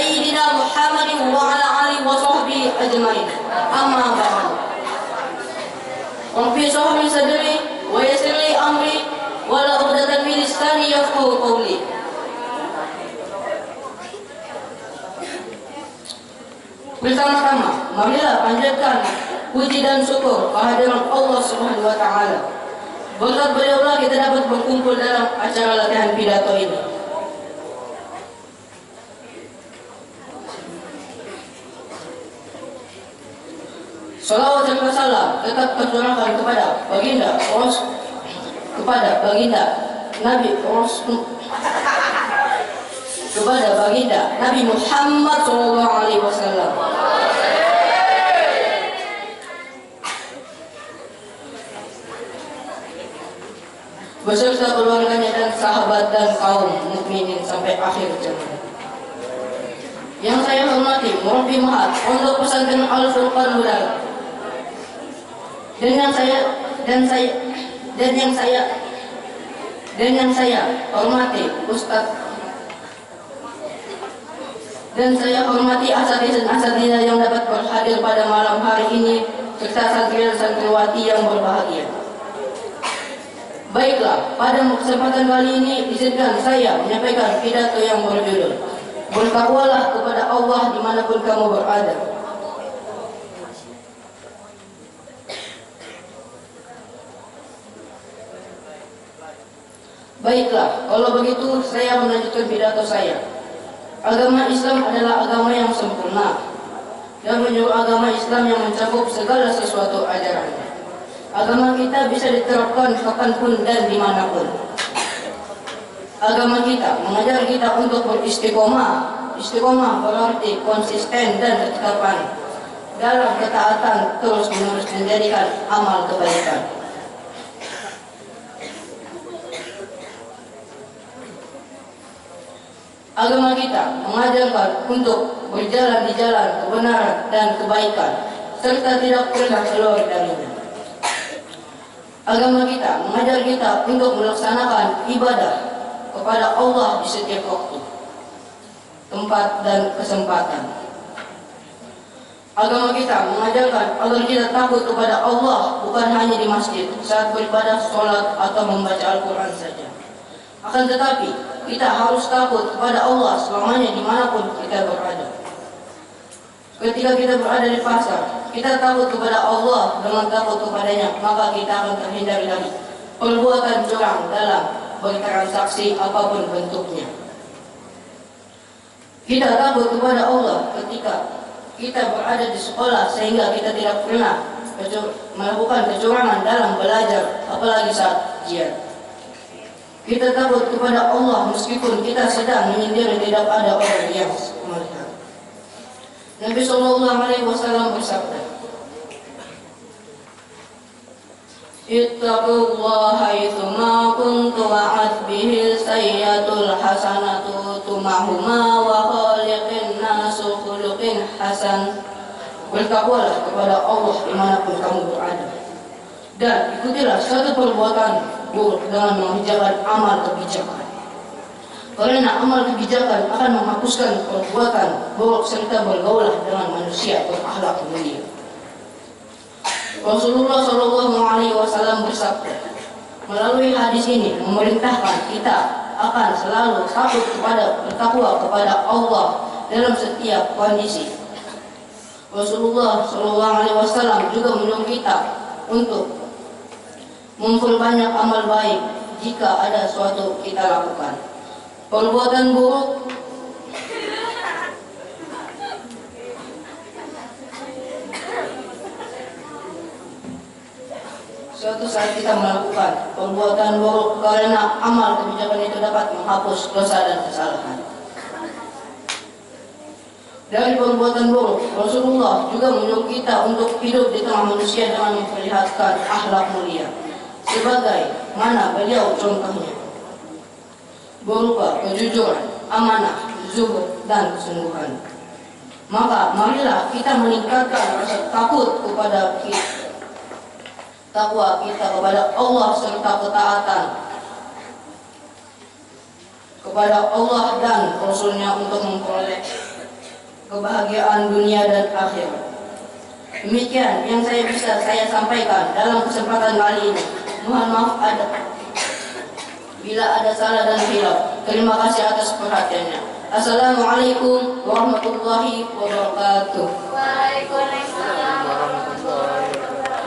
سيدنا محمد وعلى آله وصحبه أجمعين. أما بعد. رب اشرح لي صدري ويسر لي أمري واحلل عقدة من لساني يفقهوا قولي. Bersama-sama, marilah panjatkan puji dan syukur kehadiran Allah Subhanahu wa Ta'ala. Berkat beliaulah kita dapat berkumpul dalam acara latihan pidato ini. Salawat dan salam tetap tercurahkan kepada baginda Nabi Muhammad SAW beserta keluarganya dan sahabat dan kaum mukminin sampai akhir zaman. Yang saya hormati Murabbi Mahat Pondok Pesantren Al Furqan Hudara, dan yang saya hormati Ustadz, dan saya hormati asatidz yang dapat berhadir pada malam hari ini, serta santri dan santriwati yang berbahagia. Baiklah, pada kesempatan kali ini izinkan saya menyampaikan pidato yang berjudul Bertakwalah kepada Allah dimanapun kamu berada. Baiklah, kalau begitu saya melanjutkan pidato saya. Agama Islam adalah agama yang sempurna dan menurut agama Islam yang mencakup segala sesuatu ajarannya. Agama kita bisa diterapkan kapanpun dan dimanapun. Agama kita mengajar kita untuk beristiqomah. Istiqomah berarti konsisten dan ketetapan dalam ketaatan terus menerus menjadikan amal kebaikan. Agama kita mengajarkan untuk berjalan di jalan kebenaran dan kebaikan serta tidak pernah keluar darinya. Agama kita mengajar kita untuk melaksanakan ibadah kepada Allah di setiap waktu, tempat dan kesempatan. Agama kita mengajarkan agar kita takut kepada Allah bukan hanya di masjid saat beribadah, sholat atau membaca Al-Quran saja. Akan tetapi kita harus takut kepada Allah selamanya dimanapun kita berada. Ketika kita berada di pasar, kita takut kepada Allah dengan takut kepadanya, maka kita akan terhindar dari perbuatan curang dalam bertransaksi apapun bentuknya. Kita takut kepada Allah ketika kita berada di sekolah sehingga kita tidak pernah melakukan kecurangan dalam belajar, apalagi saat ujian. Kita takut kepada Allah meskipun kita sedang menyendiri, tidak ada orang yang melihat. Nabi SAW bersabda, Ittaqullaha haitsuma kuntum wa'atbihi sayyatul hasanatu tumahuma wa khaliqin nasu khuluqin hasan. Bertakwalah kepada Allah dimanapun kamu berada, dan ikutilah satu perbuatan buruk dengan mengerjakan amal kebijakan. Karena amal kebijakan akan menghapuskan perbuatan buruk serta bergaulah dengan manusia berakhlak mulia. Rasulullah SAW bersabda melalui hadis ini memerintahkan kita akan selalu takut bertakwa kepada Allah dalam setiap kondisi. Rasulullah SAW juga menyuruh kita untuk memperbanyak amal baik jika ada suatu kita lakukan. Perbuatan buruk suatu saat kita melakukan perbuatan buruk karena amal kebijakan itu dapat menghapus dosa dan kesalahan. Dari perbuatan buruk, Rasulullah juga menyuruh kita untuk hidup di tengah manusia dengan memperlihatkan akhlak mulia. Sebagai mana beliau contohnya berupa kejujuran, amanah, zuhud dan kesungguhan. Maka marilah kita meningkatkan rasa takut kepada takwa kita kepada Allah serta ketaatan kepada Allah dan Rasulnya untuk memperoleh kebahagiaan dunia dan akhirat. Demikian yang saya bisa saya sampaikan dalam kesempatan kali ini. Mohon maaf bila ada salah dan hilaf. Terima kasih atas perhatiannya. Assalamualaikum warahmatullahi wabarakatuh. Waalaikumsalam.